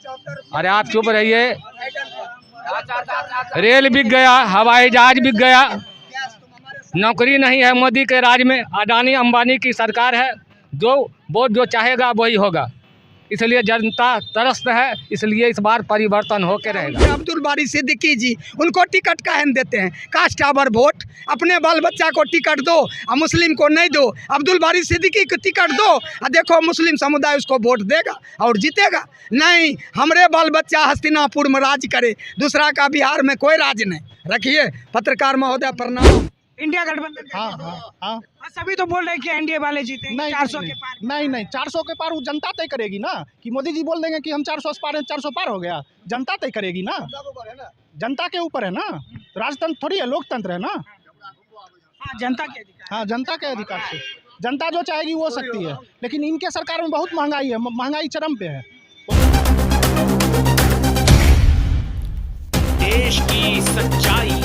अरे आप चुप रहिए। रेल बिक गया, हवाई जहाज बिक गया, नौकरी नहीं है मोदी के राज में। अडानी अंबानी की सरकार है, जो चाहेगा वही होगा। इसलिए जनता त्रस्त है, इसलिए इस बार परिवर्तन होके रहेगा। अब्दुल बारी सिद्दीकी जी, उनको टिकट काहे देते हैं? कास्ट आवर वोट, अपने बाल बच्चा को टिकट दो और मुस्लिम को नहीं दो। अब्दुल बारी सिद्दीकी को टिकट दो और देखो मुस्लिम समुदाय उसको वोट देगा और जीतेगा। नहीं, हमरे बाल बच्चा हस्तिनापुर में राज करे, दूसरा का बिहार में कोई राज नहीं। रखिए पत्रकार महोदय, प्रणाम। इंडिया गठबंधन। हाँ। सभी तो बोल रहे हैं कि एनडीए वाले जीते 400 के पार। नहीं 400 के पार वो जनता तय करेगी ना। कि मोदी जी बोल देंगे कि हम 400 पार हैं, 400 पार हो गया, जनता तय करेगी ना। जनता के ऊपर है ना, राजतंत्र थोड़ी है, लोकतंत्र है ना। हाँ, जनता के अधिकार। हाँ, जनता के अधिकार से जनता जो चाहेगी वो सकती है। लेकिन इनके सरकार में बहुत महंगाई है, महंगाई चरम पे है। देश की सच्चाई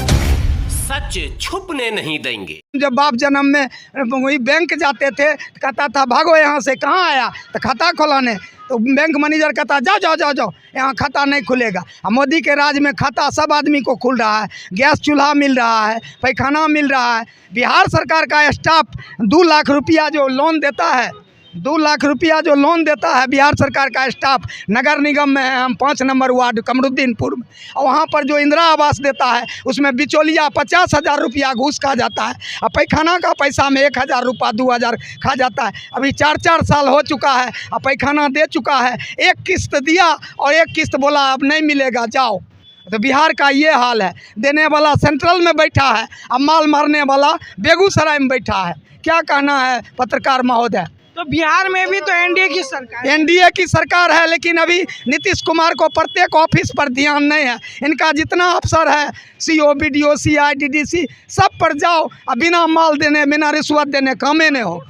सच छुपने नहीं देंगे। जब बाप जन्म में वही बैंक जाते थे, कहता था भागो यहाँ से, कहाँ आया तो खाता खोलाने, तो बैंक मैनेजर कहता जाओ जाओ जाओ जाओ, यहाँ खाता नहीं खुलेगा। और मोदी के राज में खाता सब आदमी को खुल रहा है, गैस चूल्हा मिल रहा है, पैखाना मिल रहा है। बिहार सरकार का स्टाफ 2 लाख रुपया जो लोन देता है, 2 लाख रुपया जो लोन देता है बिहार सरकार का स्टाफ। नगर निगम में है हम 5 नंबर वार्ड कमरुद्दीनपुर में, और वहाँ पर जो इंदिरा आवास देता है उसमें बिचौलिया 50,000 रुपया घूस खा जाता है, और पैखाना का पैसा में 1,000 रुपया 2,000 खा जाता है। अभी 4 साल हो चुका है और पैखाना दे चुका है। एक किस्त दिया और एक किस्त बोला अब नहीं मिलेगा, जाओ। तो बिहार का ये हाल है। देने वाला सेंट्रल में बैठा है और माल मारने वाला बेगूसराय में बैठा है। क्या कहना है पत्रकार महोदय? तो बिहार में भी तो एनडीए की सरकार है। एनडीए की सरकार है, लेकिन अभी नीतीश कुमार को प्रत्येक ऑफिस पर ध्यान नहीं है। इनका जितना अफसर है, सीओ, बीडीओ, सीआई, डीडीसी, सब पर जाओ और बिना माल देने, बिना रिश्वत देने कामे नहीं हो।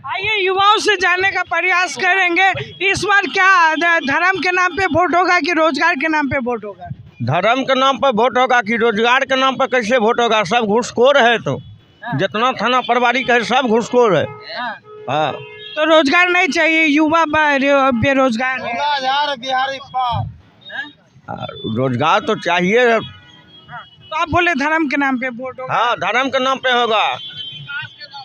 आइए युवाओं से जानने का प्रयास करेंगे, इस बार क्या धर्म के नाम पे वोट होगा कि रोजगार के नाम पे वोट होगा? धर्म के नाम पर वोट होगा कि रोजगार के नाम पर कैसे वोट होगा? सब घूसखोर है। तो जितना थाना प्रभारी का है सब घूसखोर है। हाँ, तो रोजगार नहीं चाहिए, युवा बेरोजगार है। रोजगार तो चाहिए। तो आप बोले धर्म के नाम पे वोट होगा? हाँ, धर्म के नाम पे होगा।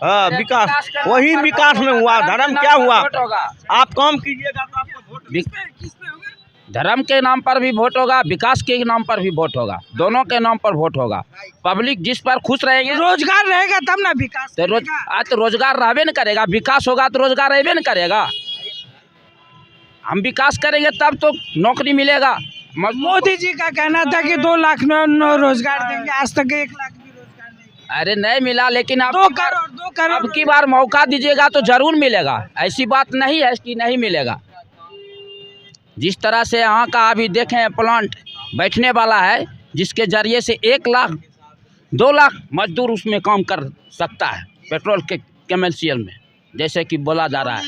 हाँ, विकास वही विकास में हुआ। धर्म क्या हुआ? आप काम कीजिएगा तो आपको वोट किस पे होगा? धर्म के नाम पर भी वोट होगा, विकास के नाम पर भी वोट होगा, दोनों के नाम पर वोट होगा। पब्लिक जिस पर खुश रहेगी, रोजगार रहेगा तब ना विकास तो रोजगार रहबे न करेगा। विकास होगा तो रोजगार रहबे न करेगा। हम विकास करेंगे तब तो नौकरी मिलेगा। मोदी जी का कहना था कि 2 लाख रोजगार देंगे, आज तक 1 लाख भी रोजगार नहीं। अरे नहीं मिला, लेकिन अब 2 करोड़ अब की बार मौका दीजिएगा तो जरूर मिलेगा। ऐसी बात नहीं है कि नहीं मिलेगा। जिस तरह से यहाँ का अभी देखें प्लांट बैठने वाला है, जिसके जरिए से 1 लाख 2 लाख मजदूर उसमें काम कर सकता है, पेट्रोल के कमर्शियल में, जैसे कि बोला जा रहा है।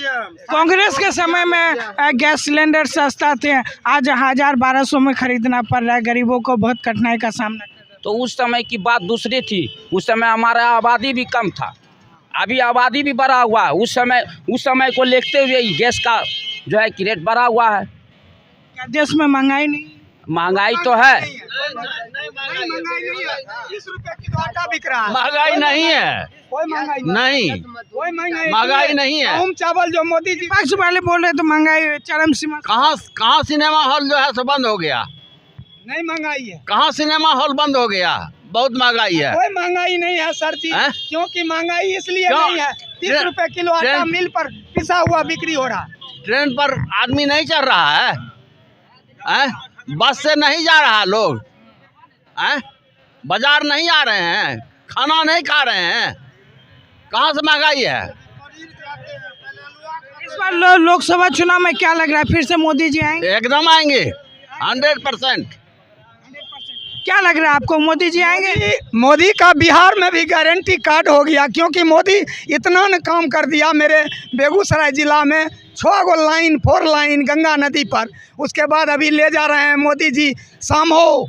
कांग्रेस के समय में गैस सिलेंडर सस्ता थे, आज 1,000-1,200 में खरीदना पड़ रहा है, गरीबों को बहुत कठिनाई का सामना करना। तो उस समय की बात दूसरी थी। उस समय हमारा आबादी भी कम था, अभी आबादी भी बढ़ा हुआ है। उस समय को देखते हुए गैस का जो है कि रेट बढ़ा हुआ है। क्या देश में महंगाई नहीं? महंगाई तो है, 20 रुपए किलो आटा बिक रहा है। महंगाई नहीं है, कोई महंगाई नहीं कोई महंगाई नहीं है। गेहूं चावल जो मोदी जी विपक्ष वाले बोल रहे तो महंगाई चरम सीमा। कहाँ सिनेमा हॉल जो है सो बंद हो गया? नहीं महंगाई है। कहाँ सिनेमा हॉल बंद हो गया? बहुत महंगाई है। कोई महंगाई नहीं है सर जी, क्योंकि महंगाई इसलिए नहीं है, 30 रुपए किलो आटा मिल पर पिसा हुआ बिक्री हो रहा। ट्रेन पर आदमी नहीं चढ़ रहा है, बस से नहीं जा रहा लोग, बाजार नहीं आ रहे हैं, खाना नहीं खा रहे हैं। कहाँ से महंगाई है? इस बार लोकसभा चुनाव में क्या लग रहा है, फिर से मोदी जी आएंगे? एकदम आएंगे, 100%। क्या लग रहा है आपको, मोदी जी आएंगे? मोदी का बिहार में भी गारंटी कार्ड हो गया, क्योंकि मोदी इतना न काम कर दिया। मेरे बेगूसराय जिला में 6 गो लाइन 4 लाइन गंगा नदी पर, उसके बाद अभी ले जा रहे हैं मोदी जी सामो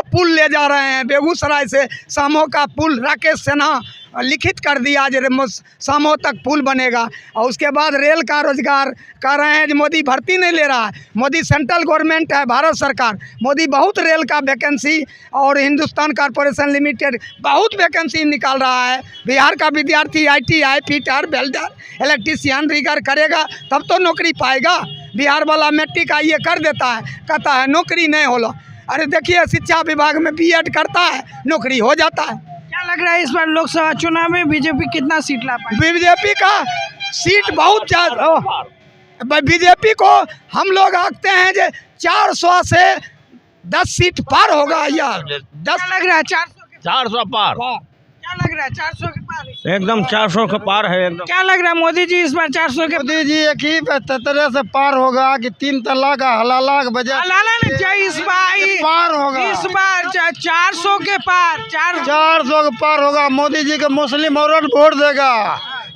पुल ले जा रहे हैं। बेगूसराय से सामो का पुल राकेश सिन्हा लिखित कर दिया जो शामों तक पुल बनेगा। और उसके बाद रेल का रोजगार कर रहे हैं जो मोदी भर्ती नहीं ले रहा है। मोदी सेंट्रल गवर्नमेंट है, भारत सरकार, मोदी बहुत रेल का वैकेंसी और हिंदुस्तान कॉरपोरेशन लिमिटेड बहुत वैकेंसी निकाल रहा है। बिहार का विद्यार्थी ITI fitter welder electrician rigger करेगा तब तो नौकरी पाएगा। बिहार वाला मैट्रिक ये कर देता है, कहता है नौकरी नहीं होला। अरे देखिए शिक्षा विभाग में BEd करता है, नौकरी हो जाता है। क्या लग रहा है इस बार लोकसभा चुनाव में बीजेपी कितना सीट ला पाएगी? बीजेपी का सीट बहुत ज़्यादा, बीजेपी को हम लोग आंकते हैं जो 400 से 10 सीट पार होगा यार। 10 क्या लग रहा है 400 पार क्या लग रहा है 400 के पार? एकदम 400 के पार है एकदम। क्या लग रहा है मोदी जी इस बार 400 के मोदी जी एक ही 73 से पार होगा कि 3 तलाक हलाला के बजाय लाला ने क्या इस पार होगा। बार 400 के पार 400 के पार होगा। मोदी जी के मुस्लिम औरत वोट देगा,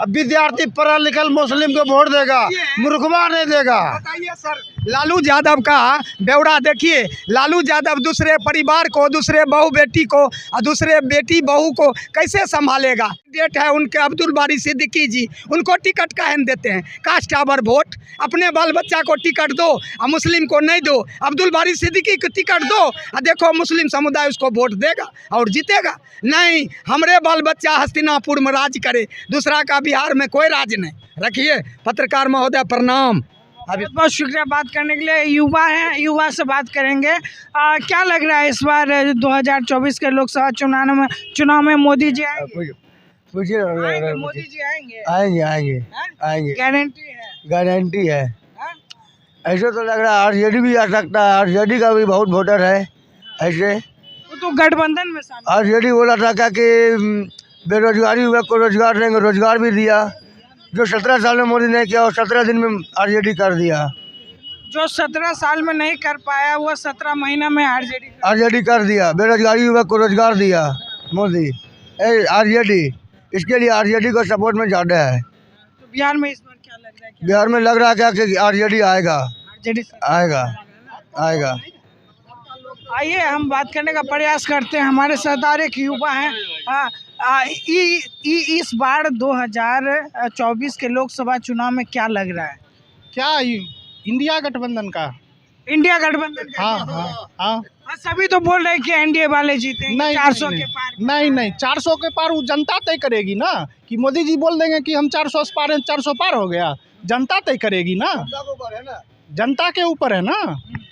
अब विद्यार्थी पढ़ा लिखल मुस्लिम को वोट देगा, मूर्खवा नहीं देगा। बताइए सर, लालू यादव का ब्यौरा देखिए। लालू यादव दूसरे परिवार को, दूसरे बहू बेटी को और दूसरे बेटी बहू को कैसे संभालेगा। डेट है उनके अब्दुल बारी सिद्दीकी जी, उनको टिकट काहे देते हैं? कास्ट आवर वोट, अपने बाल बच्चा को टिकट दो और मुस्लिम को नहीं दो। अब्दुल बारी सिद्दीकी को टिकट दो और देखो मुस्लिम समुदाय उसको वोट देगा और जीतेगा। नहीं, हमरे बाल बच्चा हस्तिनापुर में राज करे, दूसरा का बिहार में कोई राज नहीं। रखिए पत्रकार महोदय, प्रणाम। बहुत बहुत शुक्रिया बात करने के लिए। युवा हैं, युवा से बात करेंगे। क्या लग रहा है इस बार 2024 के लोकसभा चुनाव में मोदी जी आएंगे? मोदी जी आएंगे? आएंगे गारंटी है? गारंटी है। हाँ? ऐसे तो लग रहा है RJD भी आ सकता है, RJD का भी बहुत वोटर है। ऐसे तो गठबंधन में शामिल। RJD बोला था क्या कि बेरोजगारी हुआ को रोजगार देंगे, रोजगार भी दिया। जो 17 साल में मोदी ने किया वो 17 दिन में RJD कर दिया। जो 17 साल में नहीं कर पाया वो 17 महीना में RJD कर दिया। बेरोजगारी युवक को रोजगार दिया मोदी। RJD, इसके लिए RJD को सपोर्ट में ज़्यादा है। तो बिहार में इस बार क्या लग रहा है? बिहार में लग रहा है क्या कि RJD आएगा? RJD आएगा। आइए हम बात करने का प्रयास करते हैं। हमारे साथ और एक युवा हैं। इस बार 2024 के लोकसभा चुनाव में क्या लग रहा है? क्या इंडिया गठबंधन का? इंडिया गठबंधन का? हाँ। सभी तो बोल रहे हैं कि NDA वाले जीतेंगे। नहीं, 400 के पार? नहीं, 400 के पार वो जनता तय करेगी ना। कि मोदी जी बोल देंगे कि हम 400 पार हो गया, जनता तय करेगी ना। जनता के ऊपर है ना,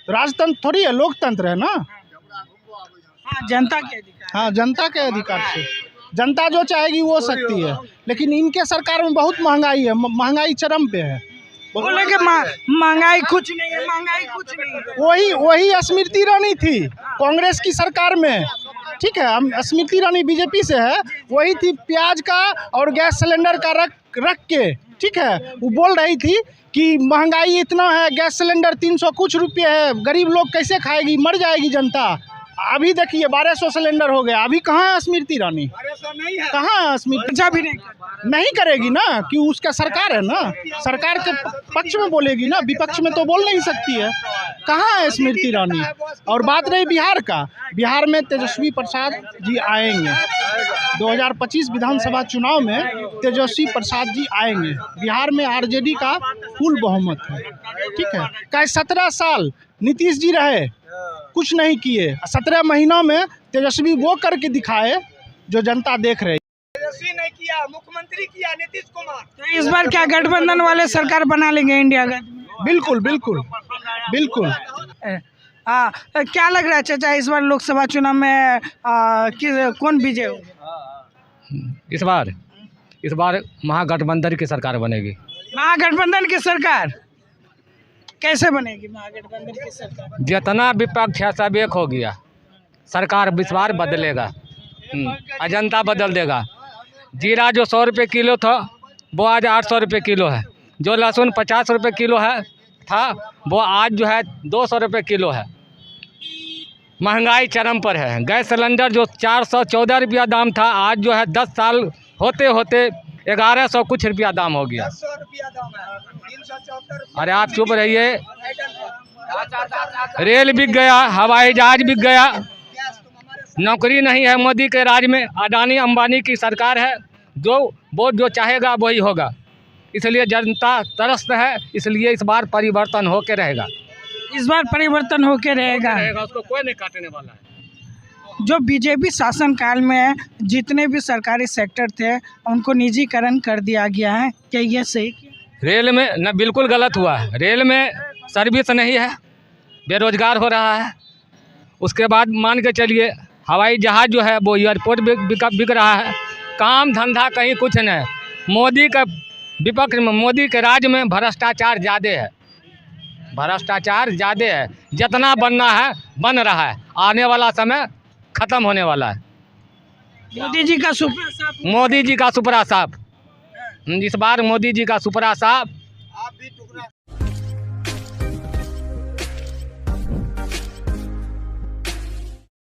राजतंत्र थोड़ी है, लोकतंत्र है ना। हाँ, जनता के अधिकार। हाँ, जनता के अधिकार से जनता जो चाहेगी वो सकती है। लेकिन इनके सरकार में बहुत महंगाई है, महंगाई चरम पे है। बोले कि महंगाई कुछ नहीं है, महंगाई कुछ नहीं है। वही स्मृति ईरानी थी कांग्रेस की सरकार में, ठीक है। स्मृति ईरानी बीजेपी से है, वही थी प्याज का और गैस सिलेंडर का रख के, ठीक है। वो बोल रही थी कि महंगाई इतना है, गैस सिलेंडर 300 कुछ रुपये है, गरीब लोग कैसे खाएगी, मर जाएगी जनता। अभी देखिए 1200 सिलेंडर हो गया। अभी कहाँ है स्मृति ईरानी? कहाँ है स्मृति? भी नहीं करेगी ना, कि उसका सरकार है ना, सरकार के पक्ष में बोलेगी ना, विपक्ष में तो बोल नहीं सकती है। कहाँ है स्मृति ईरानी? और बात रही बिहार का, बिहार में तेजस्वी प्रसाद जी आएंगे। 2025 विधानसभा चुनाव में तेजस्वी प्रसाद जी आएंगे। बिहार में RJD का फुल बहुमत है, ठीक है। क्या 17 साल नीतीश जी रहे, कुछ नहीं किए। 17 महीनों में तेजस्वी वो करके दिखाए जो जनता देख रही। तेजस्वी नहीं किया, मुख्यमंत्री किया नीतीश कुमार। तो इस बार क्या गठबंधन वाले सरकार बना लेंगे इंडिया गठबंधन? बिल्कुल। क्या लग रहा है चाचा इस बार लोकसभा चुनाव में कौन विजय होगा? इस बार महागठबंधन की सरकार बनेगी। महागठबंधन की सरकार कैसे बनेगी? महागठबंधन की सरकार जितना विपक्ष है सब एक हो गया, सरकार विश्वास बदलेगा, जनता बदल देगा। जीरा जो 100 रुपये किलो था वो आज 800 रुपये किलो है। जो लहसुन 50 रुपये किलो था वो आज जो है 200 रुपये किलो है। महंगाई चरम पर है। गैस सिलेंडर जो 414 रुपया दाम था, आज जो है 10 साल होते 1100 कुछ रुपया दाम हो गया। अरे आप चुप रहिए। रेल बिक गया, हवाई जहाज बिक गया, नौकरी नहीं है मोदी के राज में। अडानी अंबानी की सरकार है, जो चाहेगा वही होगा। इसलिए जनता त्रस्त है, इसलिए इस बार परिवर्तन होके रहेगा। इस बार परिवर्तन होके रहेगा। उसको कोई नहीं काटने वाला है। जो बीजेपी शासनकाल में जितने भी सरकारी सेक्टर थे उनको निजीकरण कर दिया गया है, क्या ये सही? रेल में न बिल्कुल गलत हुआ है। रेल में सर्विस नहीं है, बेरोजगार हो रहा है। उसके बाद मान के चलिए हवाई जहाज़ जो है वो एयरपोर्ट बिक रहा है। काम धंधा कहीं कुछ नहीं। मोदी का विपक्ष में, मोदी के राज में भ्रष्टाचार ज़्यादा है, भ्रष्टाचार ज़्यादा है। जितना बनना है बन रहा है, आने वाला समय ख़त्म होने वाला है। मोदी जी का सुपरा साफ। मोदी जी का सुपरा साफ, इस बार मोदी जी का सुपरा साफ